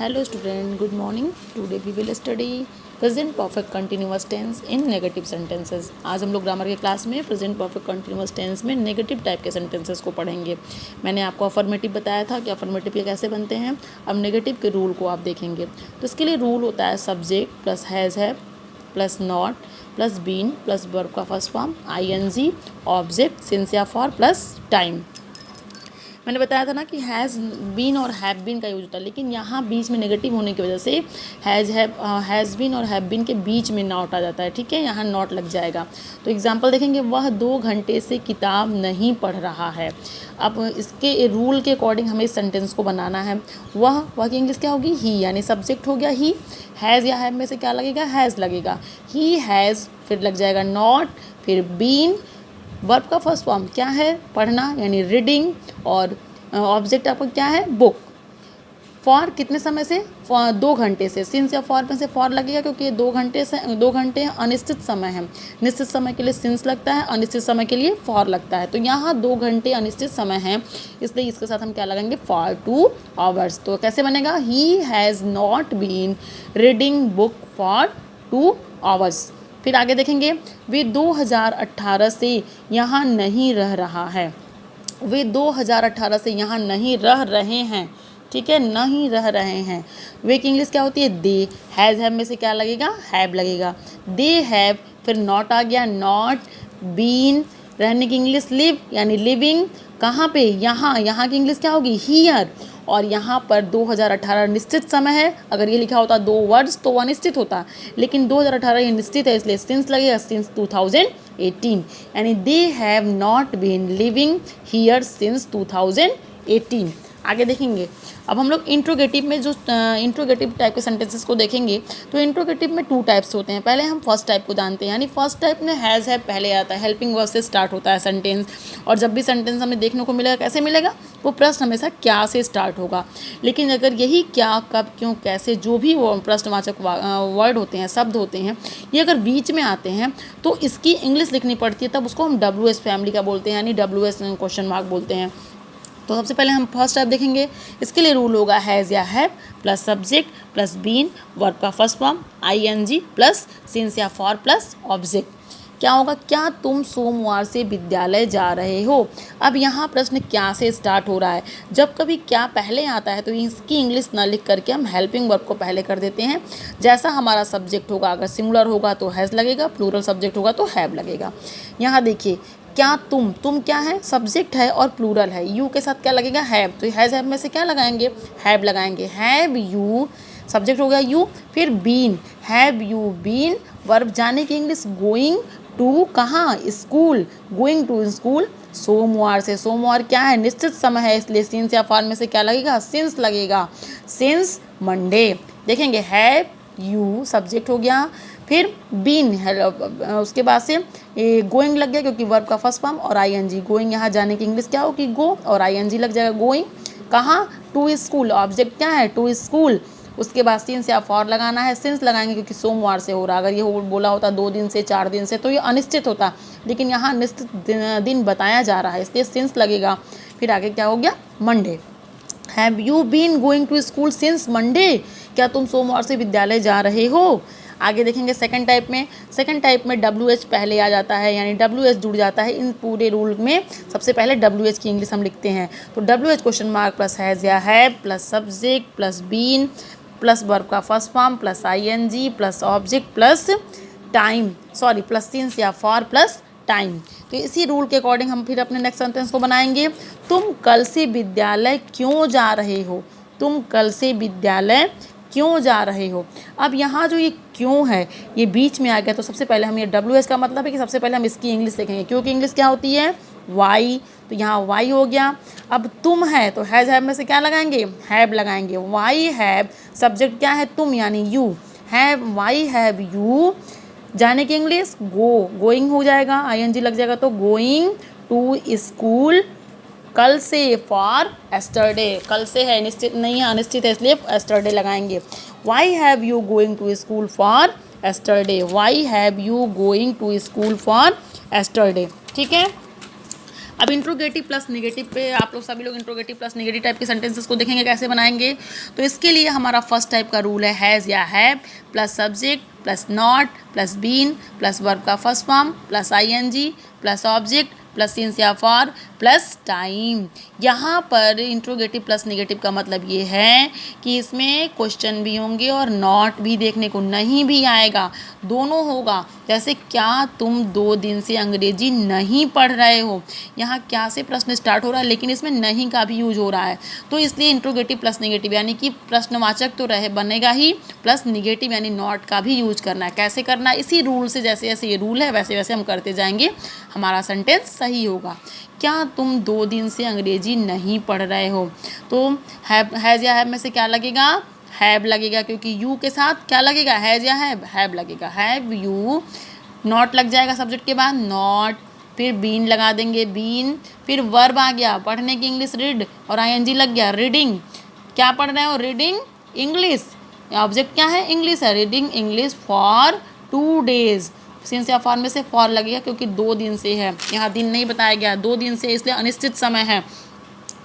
Hello student, good morning. Today we will study present perfect continuous tense in negative sentences. आज हम लोग grammar के class में present perfect continuous tense में negative type के sentences को पढ़ेंगे। मैंने आपको अफर्मेटिव बताया था कि अफर्मेटिव के कैसे बनते हैं। अब नेगेटिव के रूल को आप देखेंगे तो इसके लिए रूल होता है सब्जेक्ट प्लस हैज़ है plus not plus been plus verb का first form ING object since या फॉर प्लस टाइम। मैंने बताया था ना कि हैज़ बीन और हैव बीन का यूज होता है, लेकिन यहाँ बीच में नेगेटिव होने की वजह से हैज़ बीन और हैव बीन के बीच में नॉट आ जाता है। ठीक है, यहाँ नॉट लग जाएगा। तो एग्जांपल देखेंगे, वह 2 घंटे से किताब नहीं पढ़ रहा है। अब इसके रूल के अकॉर्डिंग हमें इस सेंटेंस को बनाना है। वह की इंग्लिश क्या होगी? ही, यानी सब्जेक्ट हो गया ही। हैज़ या हैव में से क्या लगेगा? हैज़ लगेगा। ही हैज़, फिर लग जाएगा नॉट, फिर बीन, वर्ब का फर्स्ट फॉर्म क्या है? पढ़ना, यानी रीडिंग, और ऑब्जेक्ट आपका क्या है? बुक। फॉर कितने समय से? 2 घंटे से। सिंस या फॉर में से फॉर लगेगा, क्योंकि 2 घंटे अनिश्चित समय है। निश्चित समय के लिए सिंस लगता है, अनिश्चित समय के लिए फॉर लगता है। तो यहाँ 2 घंटे अनिश्चित समय है, इसलिए इसके साथ हम क्या लगाएंगे? For 2 hours. तो कैसे बनेगा? He has not been reading book for 2 hours. फिर आगे देखेंगे, वे 2018 से यहाँ नहीं रह रहा है। वे 2018 से यहाँ नहीं रह रहे हैं। ठीक है, नहीं रह रहे हैं। वे की इंग्लिश क्या होती है? दे। हैज़ हैव में से क्या लगेगा? हैव लगेगा। दे हैव, फिर नॉट आ गया, नॉट बीन। रहने की इंग्लिश लिव, यानी लिविंग। कहाँ पे? यहाँ की इंग्लिश क्या होगी? हियर। और यहाँ पर 2018 निश्चित समय है। अगर ये लिखा होता 2 वर्ड्स तो अनिश्चित होता, लेकिन 2018 ये निश्चित है, इसलिए सिंस लगेगा, सिंस 2018, यानी they have not been living here since 2018। आगे देखेंगे, अब हम लोग इंट्रोगेटिव में जो इंट्रोगेटिव टाइप के सेंटेंसेस को देखेंगे, तो इंट्रोगेटिव में 2 टाइप्स होते हैं। पहले हम फर्स्ट टाइप को जानते हैं, यानी फर्स्ट टाइप में हैज़ हैव पहले आता है, हेल्पिंग वर्ब से स्टार्ट होता है सेंटेंस। और जब भी सेंटेंस हमें देखने को मिलेगा, कैसे मिलेगा? वो प्रश्न हमेशा क्या से स्टार्ट होगा। लेकिन अगर यही क्या, कब, क्यों, कैसे, जो भी वो प्रश्नवाचक वर्ड होते हैं, शब्द होते हैं, ये अगर बीच में आते हैं तो इसकी इंग्लिश लिखनी पड़ती है, तब उसको हम WS फैमिली का बोलते हैं, यानी WS क्वेश्चन मार्क बोलते हैं। तो सबसे पहले हम फर्स्ट टाइप देखेंगे। इसके लिए रूल होगा हैज़ या have plus subject plus been, verb का first form ING plus since या फॉर प्लस ऑब्जेक्ट। क्या होगा? क्या तुम सोमवार से विद्यालय जा रहे हो? अब यहाँ प्रश्न क्या से स्टार्ट हो रहा है। जब कभी क्या पहले आता है तो इसकी इंग्लिश ना लिख करके हम हेल्पिंग वर्ब को पहले कर देते हैं। जैसा हमारा सब्जेक्ट होगा, अगर सिंगुलर होगा तो हैज़ लगेगा, प्लूरल सब्जेक्ट होगा तो हैव लगेगा। यहाँ देखिए, क्या तुम क्या है? सब्जेक्ट है और प्लूरल है। यू के साथ क्या लगेगा? हैव। तो हैज़ हैव में से क्या लगाएंगे? हैव लगाएंगे। हैव यू, सब्जेक्ट हो गया यू। फिर been, have you been, verb जाने की इंग्लिश गोइंग टू, कहाँ? स्कूल। गोइंग टू स्कूल सोमवार से। सोमवार क्या है? निश्चित समय है, इसलिए सिंस या फॉर में से क्या लगेगा? सिंस लगेगा। Since Monday. देखेंगे, हैव यू सब्जेक्ट हो गया, फिर बीन, उसके बाद से गोइंग लग गया, क्योंकि वर्ब का फर्स्ट फॉर्म, और ING। गोइंग, यहाँ जाने की इंग्लिश क्या होगी? गो, और ING लग जाएगा। गोइंग कहाँ? To school. ऑब्जेक्ट क्या है? To school. उसके बाद सिंस या फॉर लगाना है। सिंस लगाएंगे क्योंकि सोमवार से हो रहा। अगर ये बोला होता 2 दिन से, 4 दिन से, तो ये अनिश्चित होता, लेकिन यहाँ निश्चित दिन बताया जा रहा है, इसलिए सिंस लगेगा। फिर आगे क्या हो गया? Monday. Have you been going to school since Monday? क्या तुम सोमवार से विद्यालय जा रहे हो? आगे देखेंगे सेकंड टाइप में। सेकंड टाइप में WH पहले आ जाता है, यानी WH जुड़ जाता है। इन पूरे रूल में सबसे पहले WH की इंग्लिश हम लिखते हैं। तो WH question mark plus has या have plus subject plus been plus verb का first form plus ING plus object plus time, plus since या फॉर प्लस टाइम। तो इसी रूल के अकॉर्डिंग हम फिर अपने नेक्स्ट सेंटेंस को बनाएंगे। तुम कल से विद्यालय क्यों जा रहे हो? तुम कल से विद्यालय क्यों जा रहे हो? अब यहाँ जो ये क्यों है, ये बीच में आ गया, तो सबसे पहले हम ये WS का मतलब है कि सबसे पहले हम इसकी इंग्लिश देखेंगे। क्योंकि इंग्लिश क्या होती है? वाई। तो यहाँ वाई हो गया। अब तुम है तो हैज़ हैव में से क्या लगाएंगे? हैव लगाएंगे। वाई हैव, सब्जेक्ट क्या है? तुम, यानी you. Have, Y have you, जाने की इंग्लिश गो, गोइंग हो जाएगा, ING लग जाएगा, तो गोइंग टू स्कूल कल से, फॉर एस्टरडे। कल से है, निश्चित नहीं है, अनिश्चित है, इसलिए एस्टरडे लगाएंगे। Why have you going to school for yesterday? Why have you going to school for yesterday? ठीक है। अब इंट्रोगेटिव प्लस नेगेटिव पे आप लोग सभी लोग इंट्रोगेटिव प्लस नेगेटिव टाइप के सेंटेंसेस को देखेंगे कैसे बनाएंगे। तो इसके लिए हमारा फर्स्ट टाइप का रूल है हैज़ या have plus subject plus not plus been plus verb का first form plus ING plus object plus since या फॉर प्लस टाइम। यहाँ पर इंट्रोगेटिव प्लस नेगेटिव का मतलब ये है कि इसमें क्वेश्चन भी होंगे और नॉट भी देखने को नहीं भी आएगा, दोनों होगा। जैसे क्या तुम 2 दिन से अंग्रेजी नहीं पढ़ रहे हो, यहाँ क्या से प्रश्न स्टार्ट हो रहा है लेकिन इसमें नहीं का भी यूज हो रहा है, तो इसलिए इंट्रोगेटिव प्लस नेगेटिव यानी कि प्रश्नवाचक तो रहे बनेगा ही, प्लस नेगेटिव यानी नॉट का भी यूज करना है। कैसे करना है, इसी रूल से, जैसे जैसे ये रूल है वैसे वैसे हम करते जाएंगे, हमारा सेंटेंस सही होगा। क्या तुम 2 दिन से अंग्रेजी नहीं पढ़ रहे हो, तो हैज़ या हैव में से क्या लगेगा, हैव लगेगा, क्योंकि यू के साथ क्या लगेगा, हैज़ या हैव लगेगा, हैव यू। नॉट लग जाएगा सब्जेक्ट के बाद, नॉट, फिर बीन लगा देंगे, बीन, फिर वर्ब आ गया, पढ़ने की इंग्लिश रीड, और आईएनजी लग गया, रीडिंग। क्या पढ़ रहे हो, रीडिंग इंग्लिश, ऑब्जेक्ट क्या है, इंग्लिश है, reading English for 2 days. Since या फॉर में से फॉर लगेगा क्योंकि 2 दिन से है, यहाँ दिन नहीं बताया गया, 2 दिन से इसलिए अनिश्चित समय है,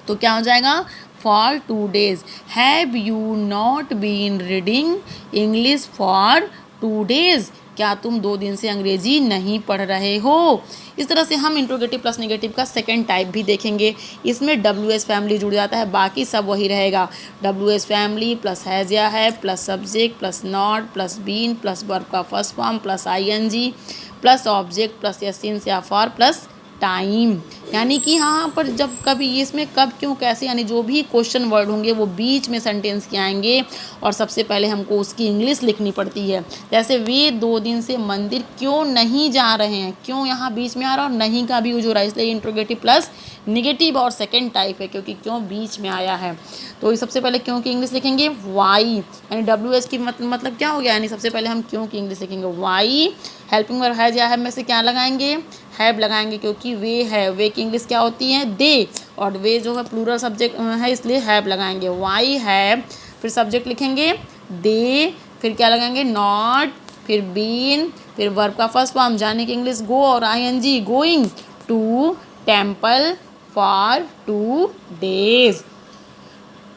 तो क्या हो जाएगा, for 2 days. Have you not been reading English for 2 days, क्या तुम 2 दिन से अंग्रेजी नहीं पढ़ रहे हो। इस तरह से हम इंट्रोगेटिव प्लस नेगेटिव का सेकंड टाइप भी देखेंगे। इसमें डब्ल्यू एस फैमिली जुड़ जाता है, बाकी सब वही रहेगा, W S family plus has या है plus subject plus not plus been plus verb का first form plus ING plus object plus या सिंस या फॉर प्लस टाइम। यानी कि यहाँ पर जब कभी इसमें कब क्यों कैसे यानी जो भी क्वेश्चन वर्ड होंगे वो बीच में सेंटेंस के आएंगे और सबसे पहले हमको उसकी इंग्लिश लिखनी पड़ती है। जैसे वे 2 दिन से मंदिर क्यों नहीं जा रहे हैं, क्यों यहाँ बीच में आ रहा है और नहीं का भी यूज हो रहा है, इसलिए इंट्रोगेटिव प्लस निगेटिव और सेकेंड टाइप है क्योंकि क्यों बीच में आया है। तो सबसे पहले क्यों की इंग्लिश लिखेंगे वाई, यानी डब्ल्यू एस की मतलब क्या हो गया, यानी सबसे पहले हम क्यों की इंग्लिश लिखेंगे वाई। हेल्पिंग वर्ब हैज़ या हैव में से क्या लगाएंगे, हैव लगाएंगे क्योंकि वे है, वे की इंग्लिश क्या होती है दे, और वे जो है प्लूरल सब्जेक्ट है इसलिए हैव लगाएंगे, वाई हैव। फिर सब्जेक्ट लिखेंगे दे, फिर क्या लगाएंगे नॉट, फिर बीन, फिर वर्ब का फर्स्ट फॉर्म जाने की इंग्लिश गो और ING going to temple for 2 days.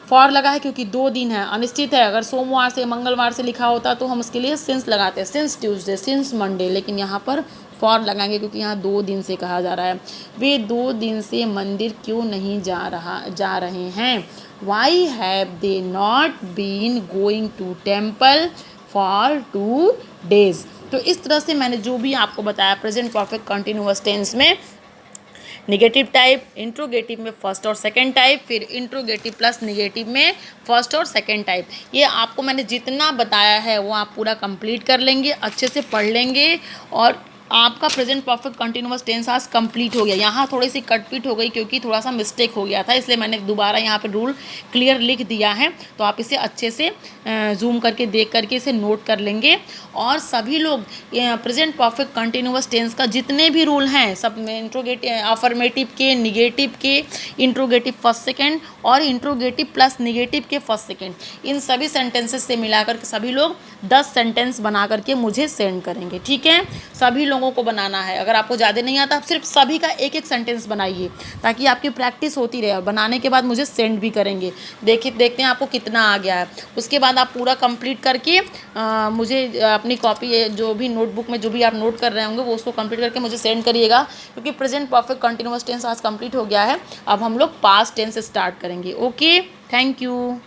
For लगा है क्योंकि 2 दिन है, अनिश्चित है। अगर सोमवार से मंगलवार से लिखा होता तो हम उसके लिए सिंस लगाते हैं, सिंस ट्यूसडे, सिंस मंडे, लेकिन यहाँ पर फॉर लगाएंगे क्योंकि यहाँ 2 दिन से कहा जा रहा है। वे 2 दिन से मंदिर क्यों नहीं जा रहे हैं, why have they not been going to temple for 2 days. तो इस तरह से मैंने जो भी आपको बताया प्रेजेंट परफेक्ट कंटिन्यूअस टेंस में निगेटिव टाइप, इंट्रोगेटिव में फर्स्ट और सेकंड टाइप, फिर इंट्रोगेटिव प्लस निगेटिव में फर्स्ट और सेकंड टाइप, ये आपको मैंने जितना बताया है वो आप पूरा कंप्लीट कर लेंगे, अच्छे से पढ़ लेंगे और आपका प्रेजेंट परफेक्ट कंटिन्यूअस टेंस आज कंप्लीट हो गया। यहाँ थोड़ी सी कटपीट हो गई क्योंकि थोड़ा सा मिस्टेक हो गया था, इसलिए मैंने दोबारा यहाँ पे रूल क्लियर लिख दिया है, तो आप इसे अच्छे से जूम करके देख करके इसे नोट कर लेंगे। और सभी लोग प्रेजेंट परफेक्ट कंटिन्यूअस टेंस का जितने भी रूल हैं सब में, इंट्रोगेटिव अफर्मेटिव के, निगेटिव के, इंट्रोगेटिव फर्स्ट सेकेंड और इंट्रोगेटिव प्लस निगेटिव के फर्स्ट सेकेंड, इन सभी सेंटेंसेस से मिलाकर के सभी लोग 10 सेंटेंस बना करके मुझे सेंड करेंगे, ठीक है। सभी लोगों को बनाना है, अगर आपको ज़्यादा नहीं आता आप सिर्फ सभी का एक एक सेंटेंस बनाइए ताकि आपकी प्रैक्टिस होती रहे, और बनाने के बाद मुझे सेंड भी करेंगे। देखते हैं आपको कितना आ गया है, उसके बाद आप पूरा कंप्लीट करके मुझे अपनी कॉपी जो भी नोटबुक में जो भी आप नोट कर रहे होंगे वो उसको कंप्लीट करके मुझे सेंड करिएगा, क्योंकि प्रेजेंट परफेक्ट कंटिन्यूअस टेंस आज कंप्लीट हो गया है। अब हम लोग पास्ट टेंस स्टार्ट करेंगे। Okay, thank you.